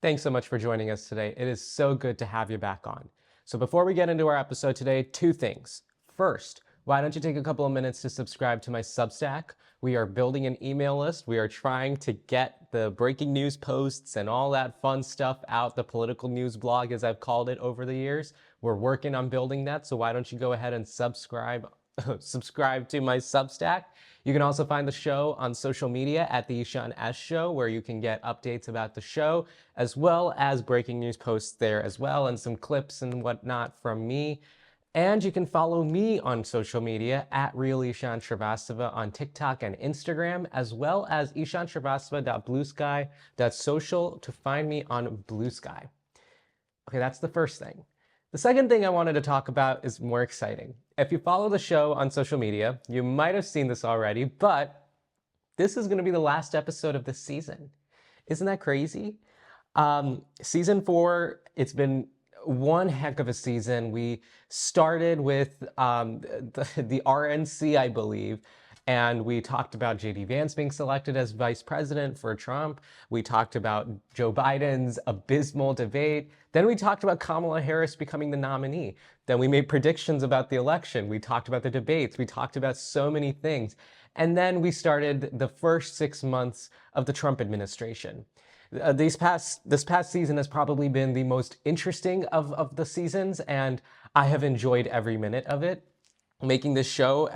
Thanks so much for joining us today. It is so good to have you back on. So before we get into our episode today, two things. First, why don't you take a couple of minutes to subscribe to my Substack? We are building an email list. We are trying to get the breaking news posts and all that fun stuff out, the political news blog, as I've called it over the years. We're working on building that, so why don't you go ahead and subscribe to my Substack. You can also find the show on social media at The Ishan S Show, where you can get updates about the show, as well as breaking news posts there as well, and some clips and whatnot from me. And you can follow me on social media at Real Ishan Shrivastava on TikTok and Instagram, as well as ishanshrivastava.bluesky.social to find me on Blue Sky. Okay, that's the first thing. The second thing I wanted to talk about is more exciting. If you follow the show on social media, you might have seen this already, but this is going to be the last episode of this season. Isn't that crazy? Season 4, it's been one heck of a season. We started with the RNC, I believe, and we talked about J.D. Vance being selected as vice president for Trump. We talked about Joe Biden's abysmal debate. Then we talked about Kamala Harris becoming the nominee. Then we made predictions about the election. We talked about the debates. We talked about so many things. And then we started the first 6 months of the Trump administration. This past season has probably been the most interesting of the seasons, and I have enjoyed every minute of it. Making this show,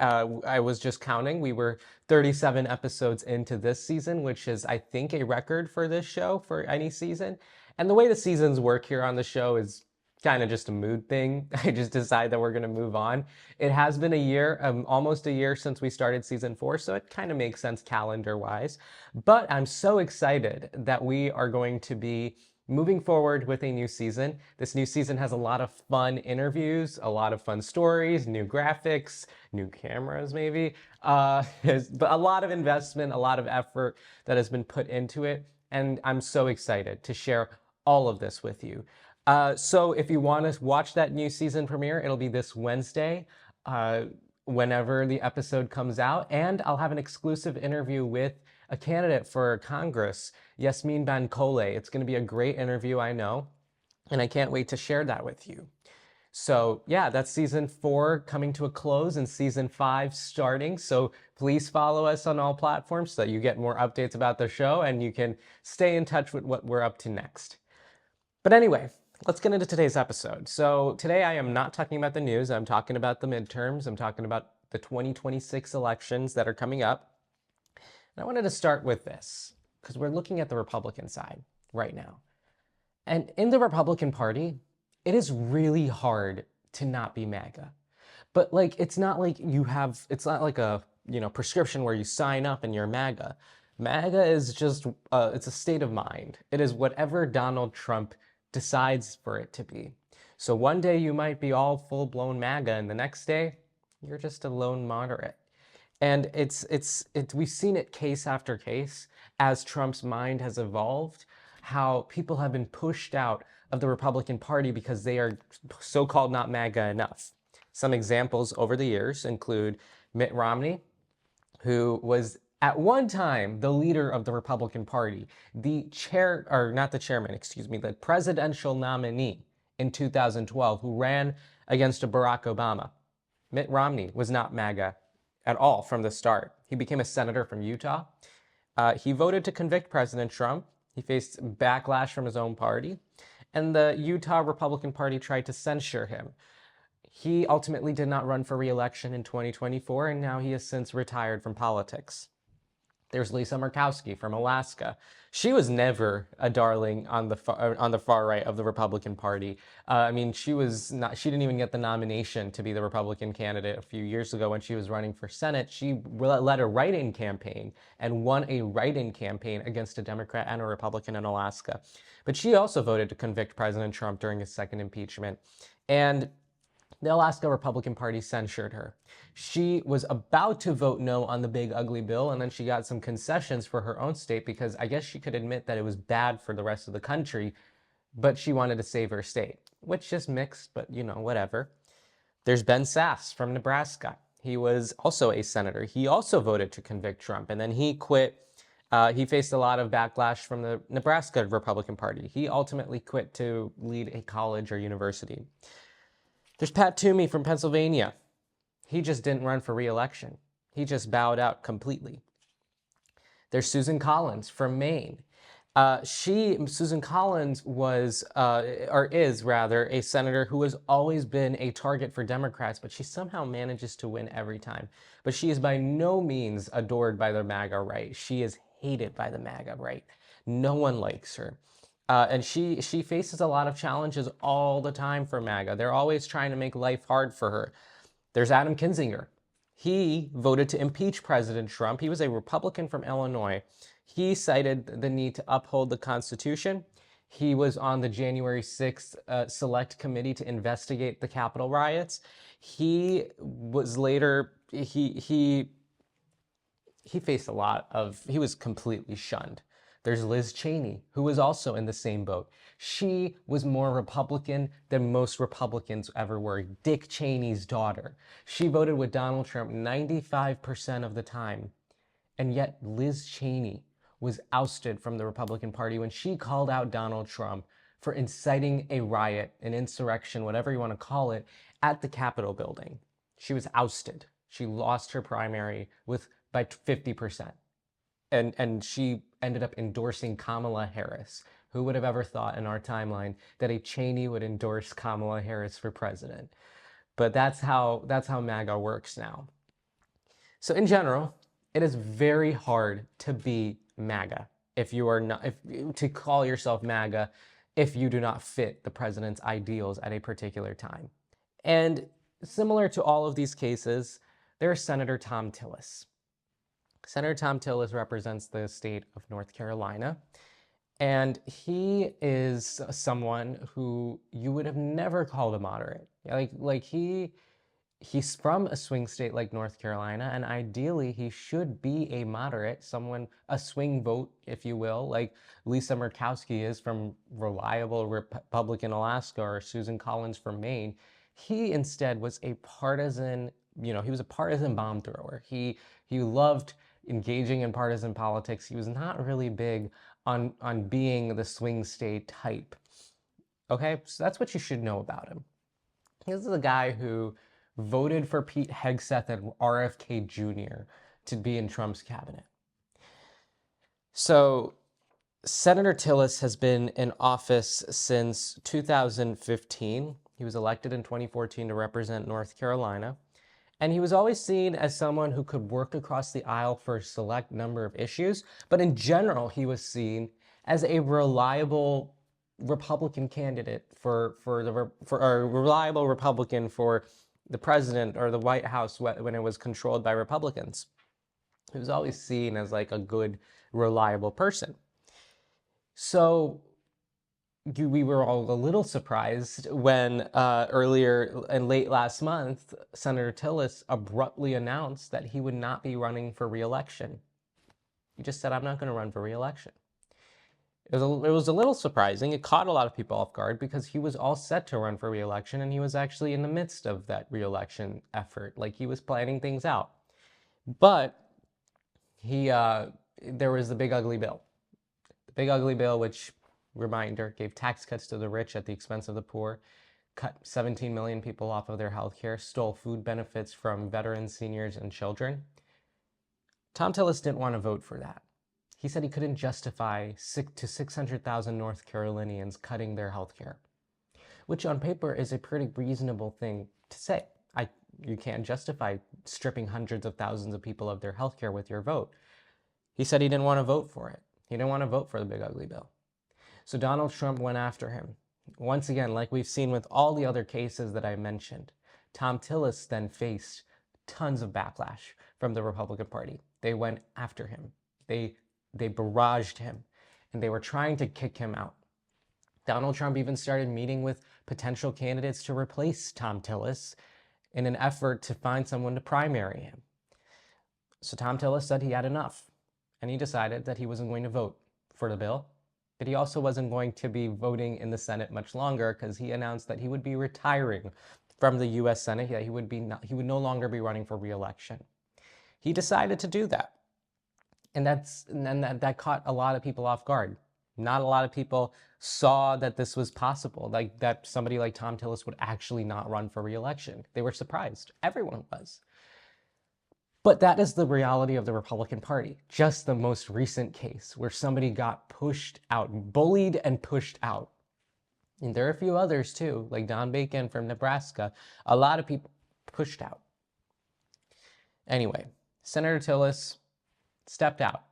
I was just counting, we were 37 episodes into this season, which is, I think, a record for this show for any season. And the way the seasons work here on the show is kind of just a mood thing. I just decide that we're going to move on. It has been a year, almost a year since we started season 4, so it kind of makes sense calendar-wise. But I'm so excited that we are going to be moving forward with a new season. This new season has a lot of fun interviews, a lot of fun stories, new graphics, new cameras maybe, but a lot of investment, a lot of effort that has been put into it. And I'm so excited to share all of this with you. So if you want to watch that new season premiere, it'll be this Wednesday, whenever the episode comes out. And I'll have an exclusive interview with a candidate for Congress, Yasmin Bankole. It's going to be a great interview, I know, and I can't wait to share that with you. So yeah, that's season 4 coming to a close and season 5 starting. So please follow us on all platforms so that you get more updates about the show and you can stay in touch with what we're up to next. But anyway, let's get into today's episode. So today I am not talking about the news. I'm talking about the midterms. I'm talking about the 2026 elections that are coming up. And I wanted to start with this because we're looking at the Republican side right now. And in the Republican Party, it is really hard to not be MAGA. But like, it's not like it's not like a, prescription where you sign up and you're MAGA. MAGA is just, it's a state of mind. It is whatever Donald Trump decides for it to be. So one day you might be all full-blown MAGA and the next day you're just a lone moderate. And we've seen it case after case as Trump's mind has evolved, how people have been pushed out of the Republican Party because they are so-called not MAGA enough. Some examples over the years include Mitt Romney, who was at one time the leader of the Republican Party, the presidential nominee in 2012, who ran against Barack Obama. Mitt Romney was not MAGA at all from the start. He became a senator from Utah. He voted to convict President Trump. He faced backlash from his own party, and the Utah Republican Party tried to censure him. He ultimately did not run for re-election in 2024, and now he has since retired from politics. There's Lisa Murkowski from Alaska. She was never a darling on the far right of the Republican Party. She didn't even get the nomination to be the Republican candidate a few years ago when she was running for Senate. She led a write-in campaign and won a write-in campaign against a Democrat and a Republican in Alaska. But she also voted to convict President Trump during his second impeachment. And the Alaska Republican Party censured her. She was about to vote no on the big ugly bill, and then she got some concessions for her own state because I guess she could admit that it was bad for the rest of the country, but she wanted to save her state, which is mixed, but whatever. There's Ben Sasse from Nebraska. He was also a senator. He also voted to convict Trump, and then he quit He faced a lot of backlash from the Nebraska Republican Party. He ultimately quit to lead a college or university. There's Pat Toomey from Pennsylvania. He just didn't run for re-election. He just bowed out completely. There's Susan Collins from Maine. Susan Collins was, or is rather, a senator who has always been a target for Democrats, but she somehow manages to win every time. But she is by no means adored by the MAGA right. She is hated by the MAGA right. No one likes her. And she faces a lot of challenges all the time for MAGA. They're always trying to make life hard for her. There's Adam Kinzinger. He voted to impeach President Trump. He was a Republican from Illinois. He cited the need to uphold the Constitution. He was on the January 6th Select Committee to investigate the Capitol riots. He was later, he faced a lot of, he was completely shunned. There's Liz Cheney, who was also in the same boat. She was more Republican than most Republicans ever were. Dick Cheney's daughter. She voted with Donald Trump 95% of the time. And yet Liz Cheney was ousted from the Republican Party when she called out Donald Trump for inciting a riot, an insurrection, whatever you want to call it, at the Capitol building. She was ousted. She lost her primary by 50%. And she ended up endorsing Kamala Harris. Who would have ever thought in our timeline that a Cheney would endorse Kamala Harris for president? But that's how MAGA works now. So in general, it is very hard to be MAGA if you are not, to call yourself MAGA if you do not fit the president's ideals at a particular time. And similar to all of these cases, there's Senator Thom Tillis. Senator Thom Tillis represents the state of North Carolina, and he is someone who you would have never called a moderate. He's from a swing state like North Carolina, and ideally he should be a moderate, a swing vote, if you will, like Lisa Murkowski is from reliable Republican Alaska, or Susan Collins from Maine. He instead was a partisan, he was a partisan bomb thrower. He loved engaging in partisan politics. He was not really big on being the swing state type. Okay, so that's what you should know about him. This is a guy who voted for Pete Hegseth and RFK Jr. to be in Trump's cabinet. So Senator Tillis has been in office since 2015. He was elected in 2014 to represent North Carolina. And he was always seen as someone who could work across the aisle for a select number of issues. But in general, he was seen as a reliable Republican candidate for a reliable Republican for the president or the White House when it was controlled by Republicans. He was always seen as like a good, reliable person. So we were all a little surprised when earlier and late last month, Senator Tillis abruptly announced that he would not be running for re-election. He just said, I'm not going to run for re-election. It was a little surprising. It caught a lot of people off guard because he was all set to run for re-election, and he was actually in the midst of that re-election effort. Like, he was planning things out. But there was the big ugly bill. The big ugly bill, which, reminder, gave tax cuts to the rich at the expense of the poor, cut 17 million people off of their health care, stole food benefits from veterans, seniors, and children. Thom Tillis didn't want to vote for that. He said he couldn't justify to 600,000 North Carolinians cutting their health care, which on paper is a pretty reasonable thing to say. You can't justify stripping hundreds of thousands of people of their health care with your vote. He said he didn't want to vote for it. He didn't want to vote for the big ugly bill. So Donald Trump went after him. Once again, like we've seen with all the other cases that I mentioned, Thom Tillis then faced tons of backlash from the Republican Party. They went after him. They barraged him, and they were trying to kick him out. Donald Trump even started meeting with potential candidates to replace Thom Tillis in an effort to find someone to primary him. So Thom Tillis said he had enough, and he decided that he wasn't going to vote for the bill, but he also wasn't going to be voting in the Senate much longer because he announced that he would be retiring from the U.S. Senate, that he would no longer be running for re-election. He decided to do that. And that caught a lot of people off guard. Not a lot of people saw that this was possible, like that somebody like Thom Tillis would actually not run for re-election. They were surprised. Everyone was. But that is the reality of the Republican Party. Just the most recent case where somebody got pushed out, bullied and pushed out. And there are a few others too, like Don Bacon from Nebraska. A lot of people pushed out. Anyway, Senator Tillis stepped out.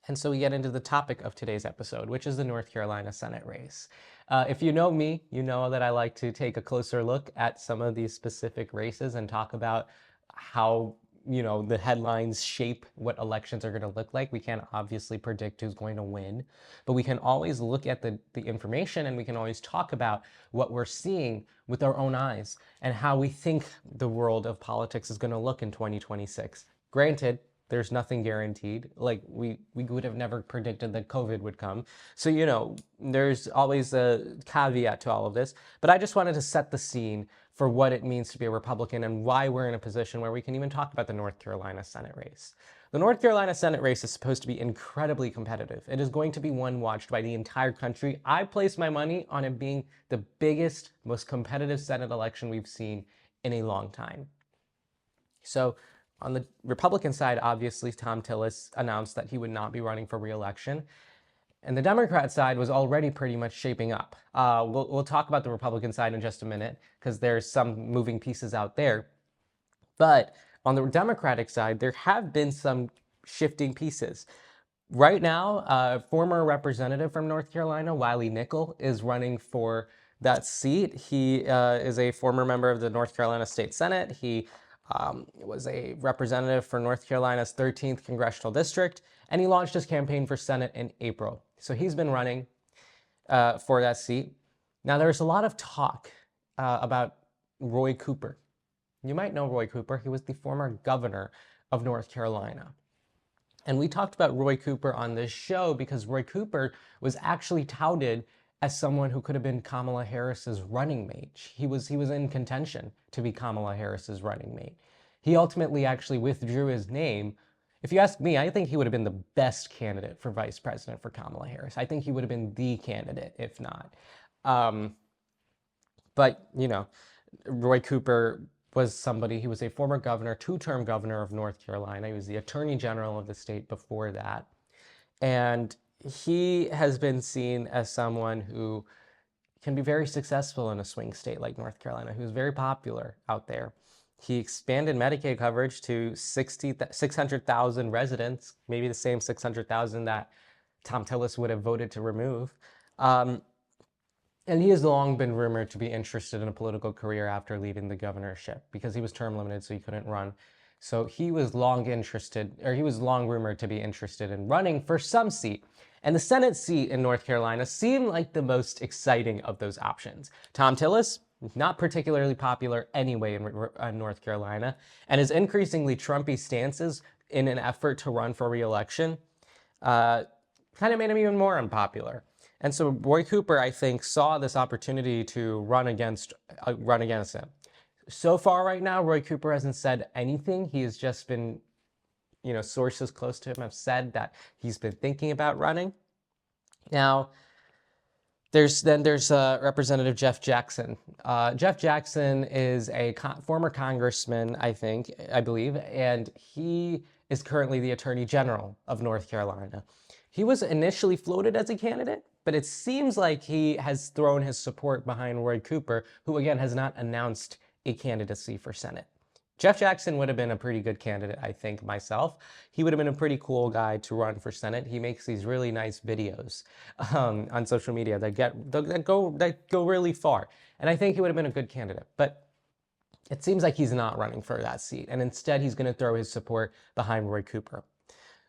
And so we get into the topic of today's episode, which is the North Carolina Senate race. If you know me, you know that I like to take a closer look at some of these specific races and talk about how, you know, the headlines shape what elections are going to look like. We can't obviously predict who's going to win, but we can always look at the information, and we can always talk about what we're seeing with our own eyes and how we think the world of politics is going to look in 2026. Granted, there's nothing guaranteed. Like we would have never predicted that COVID would come. So, you know, there's always a caveat to all of this. But I just wanted to set the scene for what it means to be a Republican and why we're in a position where we can even talk about the North Carolina Senate race. The North Carolina Senate race is supposed to be incredibly competitive. It is going to be one watched by the entire country. I place my money on it being the biggest, most competitive Senate election we've seen in a long time. So, on the Republican side, obviously, Thom Tillis announced that he would not be running for re-election. And the Democrat side was already pretty much shaping up. We'll talk about the Republican side in just a minute, because there's some moving pieces out there. But on the Democratic side, there have been some shifting pieces. Right now, a former representative from North Carolina, Wiley Nickel, is running for that seat. He is a former member of the North Carolina State Senate. He was a representative for North Carolina's 13th Congressional District, and he launched his campaign for Senate in April. So he's been running for that seat. Now, there's a lot of talk about Roy Cooper. You might know Roy Cooper. He was the former governor of North Carolina. And we talked about Roy Cooper on this show because Roy Cooper was actually touted as someone who could have been Kamala Harris's running mate. He was in contention to be Kamala Harris's running mate. He ultimately actually withdrew his name. If you ask me, I think he would have been the best candidate for vice president for Kamala Harris. I think he would have been the candidate, if not. But, you know, Roy Cooper was somebody, he was a former governor, two-term governor of North Carolina. He was the attorney general of the state before that. And he has been seen as someone who can be very successful in a swing state like North Carolina, who's very popular out there. He expanded Medicaid coverage to 600,000 residents, maybe the same 600,000 that Thom Tillis would have voted to remove. And he has long been rumored to be interested in a political career after leaving the governorship because he was term limited, so he couldn't run. So he was long rumored to be interested in running for some seat. And the Senate seat in North Carolina seemed like the most exciting of those options. Thom Tillis, not particularly popular anyway in North Carolina, and his increasingly Trumpy stances in an effort to run for re-election kind of made him even more unpopular. And so Roy Cooper, I think, saw this opportunity to run against him. So far right now, Roy Cooper hasn't said anything. He has just been, you know, sources close to him have said that he's been thinking about running. Now, there's Representative Jeff Jackson. Jeff Jackson is a former congressman, I believe, and he is currently the Attorney General of North Carolina. He was initially floated as a candidate, but it seems like he has thrown his support behind Roy Cooper, who again has not announced a candidacy for Senate. Jeff Jackson would have been a pretty good candidate, I think, myself. He would have been a pretty cool guy to run for Senate. He makes these really nice videos on social media that go really far. And I think he would have been a good candidate. But it seems like he's not running for that seat. And instead, he's going to throw his support behind Roy Cooper.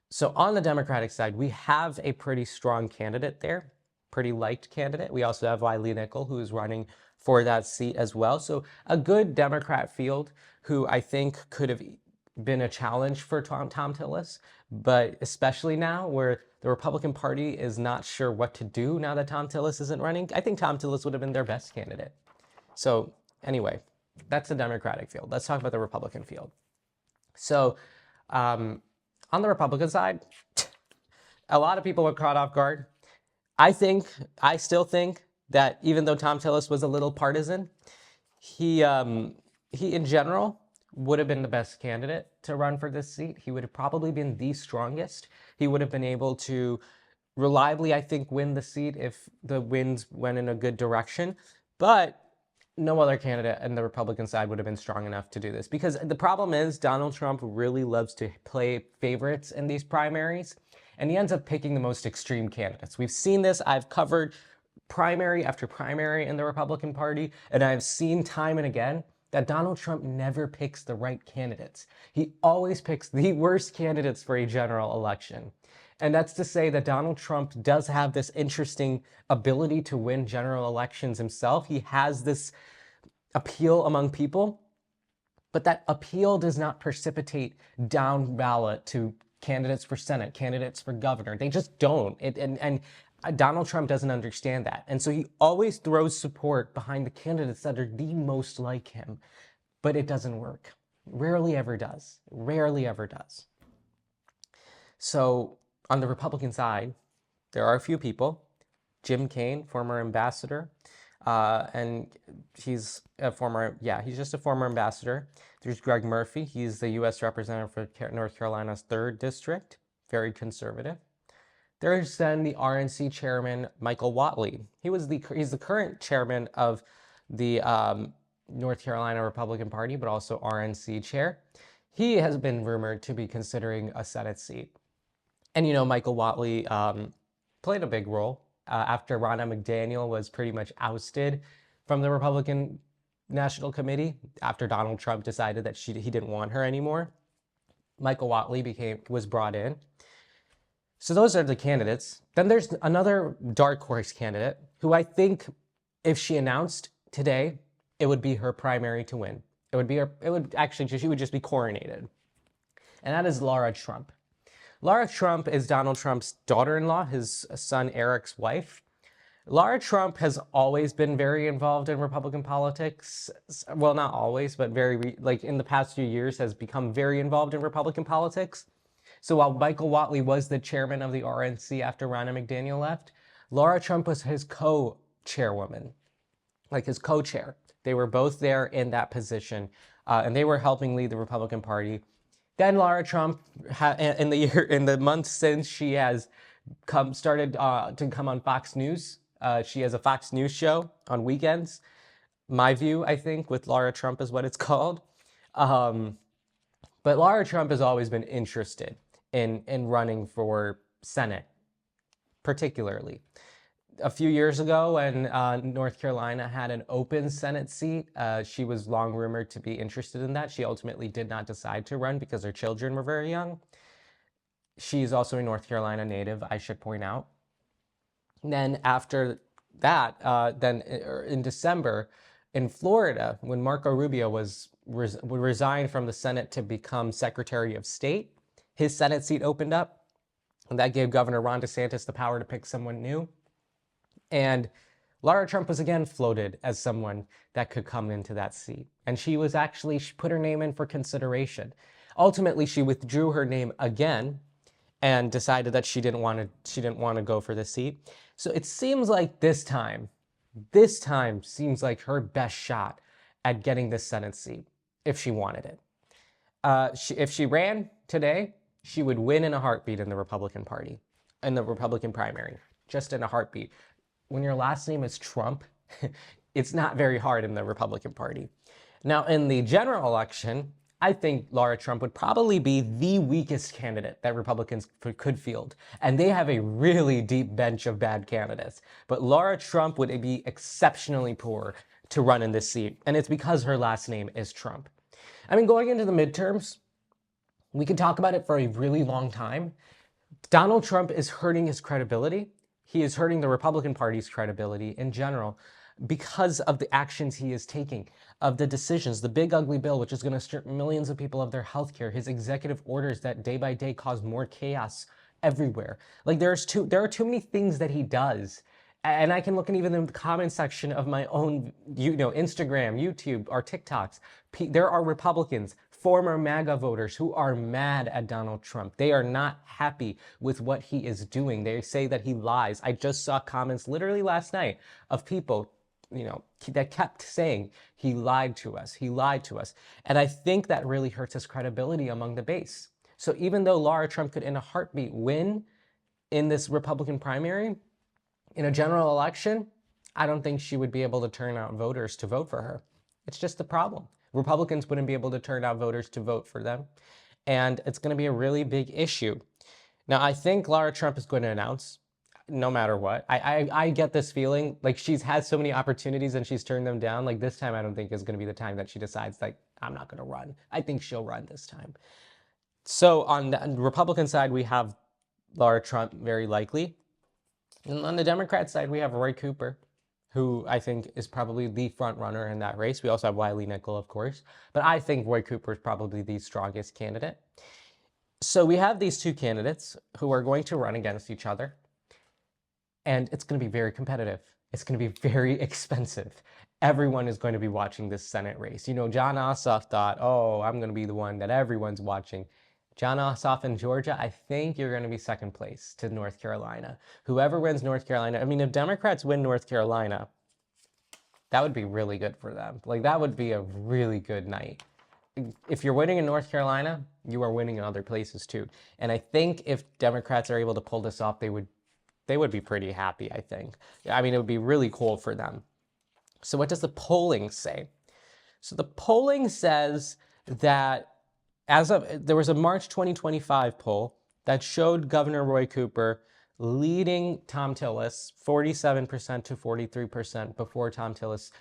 So on the Democratic side, we have a pretty strong candidate there, pretty liked candidate. We also have Wiley Nickel, who is running for that seat as well. So a good Democrat field who I think could have been a challenge for Thom Tillis, but especially now where the Republican Party is not sure what to do now that Thom Tillis isn't running, I think Thom Tillis would have been their best candidate. So anyway, that's the Democratic field. Let's talk about the Republican field. So On the Republican side, a lot of people were caught off guard. I still think that even though Thom Tillis was a little partisan, he in general would have been the best candidate to run for this seat. He would have probably been the strongest. He would have been able to reliably, I think, win the seat if the winds went in a good direction. But no other candidate on the Republican side would have been strong enough to do this. Because the problem is Donald Trump really loves to play favorites in these primaries, and he ends up picking the most extreme candidates. We've seen this. I've covered primary after primary in the Republican Party, and I've seen time and again that Donald Trump never picks the right candidates. He always picks the worst candidates for a general election. And that's to say that Donald Trump does have this interesting ability to win general elections himself. He has this appeal among people, but that appeal does not precipitate down ballot to candidates for Senate, candidates for governor. They just don't. And Donald Trump doesn't understand that. And so he always throws support behind the candidates that are the most like him, but it doesn't work. Rarely ever does. Rarely ever does. So on the Republican side, there are a few people. Jim Kaine, former ambassador, and he's just a former ambassador. There's Greg Murphy. He's the U.S. representative for North Carolina's 3rd District, very conservative. There's then the RNC chairman, Michael Whatley. He's the current chairman of the North Carolina Republican Party, but also RNC chair. He has been rumored to be considering a Senate seat. And, Michael Whatley played a big role after Ronna McDaniel was pretty much ousted from the Republican National Committee after Donald Trump decided that he didn't want her anymore. Michael Whatley was brought in. So those are the candidates. Then there's another dark horse candidate who I think if she announced today, it would be her primary to win. She would just be coronated. And that is Laura Trump. Laura Trump is Donald Trump's daughter-in-law, his son Eric's wife. Laura Trump has always been very involved in Republican politics. Well, not always, but in the past few years has become very involved in Republican politics. So while Michael Whatley was the chairman of the RNC after Ronna McDaniel left, Laura Trump was his co-chairwoman, like his co-chair. They were both there in that position, and they were helping lead the Republican Party. Then Laura Trump, in the months since, she has started to come on Fox News. She has a Fox News show on weekends. My View, I think, with Laura Trump is what it's called. But Laura Trump has always been interested in running for Senate, particularly. A few years ago, when North Carolina had an open Senate seat, she was long rumored to be interested in that. She ultimately did not decide to run because her children were very young. She's also a North Carolina native, I should point out. And then after that, in December, in Florida, when Marco Rubio resigned from the Senate to become Secretary of State, his Senate seat opened up, and that gave Governor Ron DeSantis the power to pick someone new. And Laura Trump was again floated as someone that could come into that seat. And she put her name in for consideration. Ultimately, she withdrew her name again and decided that she didn't want to go for the seat. So it seems like this time seems like her best shot at getting this Senate seat, if she wanted it. If she ran today, she would win in a heartbeat in the Republican Party, in the Republican primary, just in a heartbeat. When your last name is Trump, it's not very hard in the Republican Party. Now, in the general election, I think Laura Trump would probably be the weakest candidate that Republicans could field. And they have a really deep bench of bad candidates. But Laura Trump would be exceptionally poor to run in this seat. And it's because her last name is Trump. I mean, going into the midterms, we could talk about it for a really long time. Donald Trump is hurting his credibility. He is hurting the Republican Party's credibility in general because of the actions he is taking, of the decisions, the big ugly bill, which is going to strip millions of people of their health care, his executive orders that day by day cause more chaos everywhere. Like there are too many things that he does. And I can look in even the comment section of my own, Instagram, YouTube, or TikToks. There are Republicans former MAGA voters who are mad at Donald Trump. They are not happy with what he is doing. They say that he lies. I just saw comments literally last night of people, that kept saying he lied to us. He lied to us. And I think that really hurts his credibility among the base. So even though Laura Trump could in a heartbeat win in this Republican primary, in a general election, I don't think she would be able to turn out voters to vote for her. It's just the problem. Republicans wouldn't be able to turn out voters to vote for them. And it's going to be a really big issue. Now, I think Laura Trump is going to announce, no matter what. I get this feeling, like she's had so many opportunities and she's turned them down. Like this time, I don't think is going to be the time that she decides, like, I'm not going to run. I think she'll run this time. So on the Republican side, we have Laura Trump, very likely. And on the Democrat side, we have Roy Cooper, who I think is probably the front runner in that race. We also have Wiley Nickel, of course. But I think Roy Cooper is probably the strongest candidate. So we have these two candidates who are going to run against each other. And it's going to be very competitive. It's going to be very expensive. Everyone is going to be watching this Senate race. Jon Ossoff thought, oh, I'm going to be the one that everyone's watching. Jon Ossoff in Georgia, I think you're going to be second place to North Carolina. Whoever wins North Carolina, I mean, if Democrats win North Carolina, that would be really good for them. Like, that would be a really good night. If you're winning in North Carolina, you are winning in other places too. And I think if Democrats are able to pull this off, they would be pretty happy, I think. I mean, it would be really cool for them. So what does the polling say? So the polling says that there was a March 2025 poll that showed Governor Roy Cooper leading Thom Tillis 47% to 43% before Thom Tillis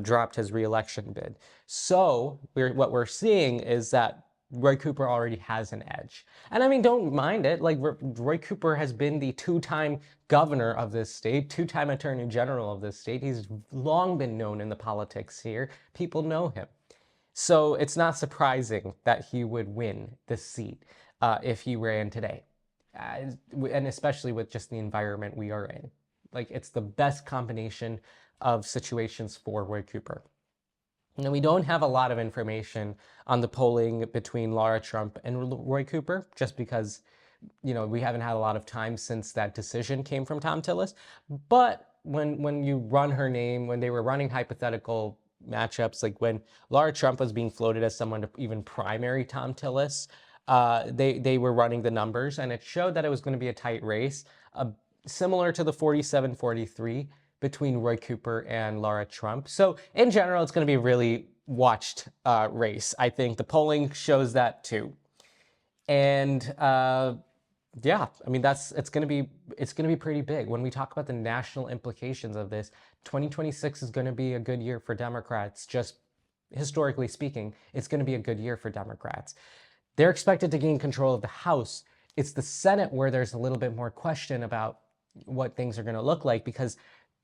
dropped his reelection bid. So what we're seeing is that Roy Cooper already has an edge. And I mean, don't mind it. Like, Roy Cooper has been the two-time governor of this state, two-time attorney general of this state. He's long been known in the politics here. People know him. So it's not surprising that he would win this seat if he ran today. And especially with just the environment we are in. Like, it's the best combination of situations for Roy Cooper. Now, we don't have a lot of information on the polling between Laura Trump and Roy Cooper, just because, we haven't had a lot of time since that decision came from Thom Tillis. But when you run her name, when they were running hypothetical matchups, like when Laura Trump was being floated as someone to even primary Thom Tillis, they were running the numbers, and it showed that it was going to be a tight race, similar to the 47-43 between Roy Cooper and Laura Trump. So in general, it's going to be a really watched race. I think the polling shows that too. And yeah, I mean, it's going to be pretty big. When we talk about the national implications of this, 2026 is going to be a good year for Democrats. Just historically speaking, it's going to be a good year for Democrats. They're expected to gain control of the House. It's the Senate where there's a little bit more question about what things are going to look like, because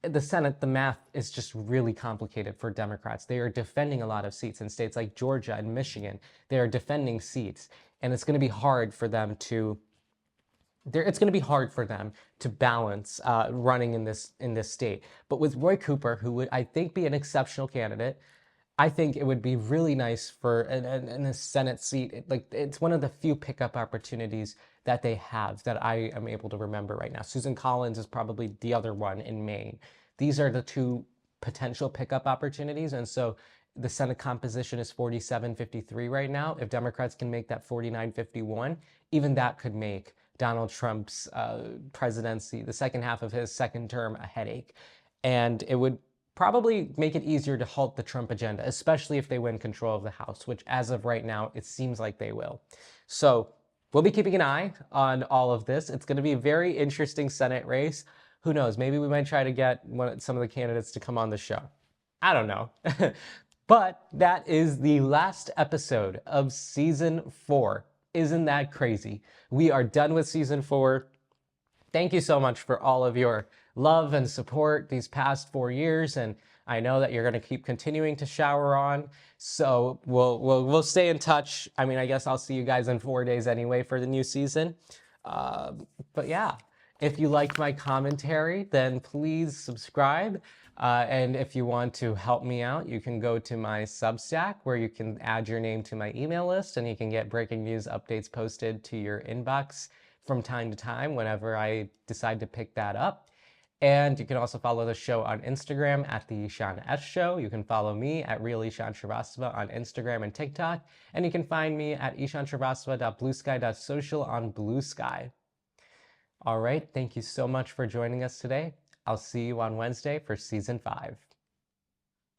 the Senate, the math is just really complicated for Democrats. They are defending a lot of seats in states like Georgia and Michigan. They are defending seats, and it's going to be hard for them to balance running in this state. But with Roy Cooper, who would, I think, be an exceptional candidate, I think it would be really nice for in a Senate seat. It's one of the few pickup opportunities that they have that I am able to remember right now. Susan Collins is probably the other one in Maine. These are the two potential pickup opportunities. And so the Senate composition is 47-53 right now. If Democrats can make that 49-51, even that could make Donald Trump's presidency, the second half of his second term, a headache. And it would probably make it easier to halt the Trump agenda, especially if they win control of the House, which as of right now, it seems like they will. So we'll be keeping an eye on all of this. It's going to be a very interesting Senate race. Who knows? Maybe we might try to get some of the candidates to come on the show. I don't know. But that is the last episode of season 4. Isn't that crazy? We are done with season 4. Thank you so much for all of your love and support these past 4 years, and I know that you're going to keep continuing to shower on. So we'll stay in touch. I mean, I guess I'll see you guys in 4 days anyway for the new season. But yeah, If you liked my commentary, then please subscribe. And if you want to help me out, you can go to my Substack where you can add your name to my email list and you can get breaking news updates posted to your inbox from time to time whenever I decide to pick that up. And you can also follow the show on Instagram at The Ishan S Show. You can follow me at Real Ishan Shrivastava on Instagram and TikTok. And you can find me at ishanshrivastava.bluesky.social on Blue Sky. All right, thank you so much for joining us today. I'll see you on Wednesday for Season 5.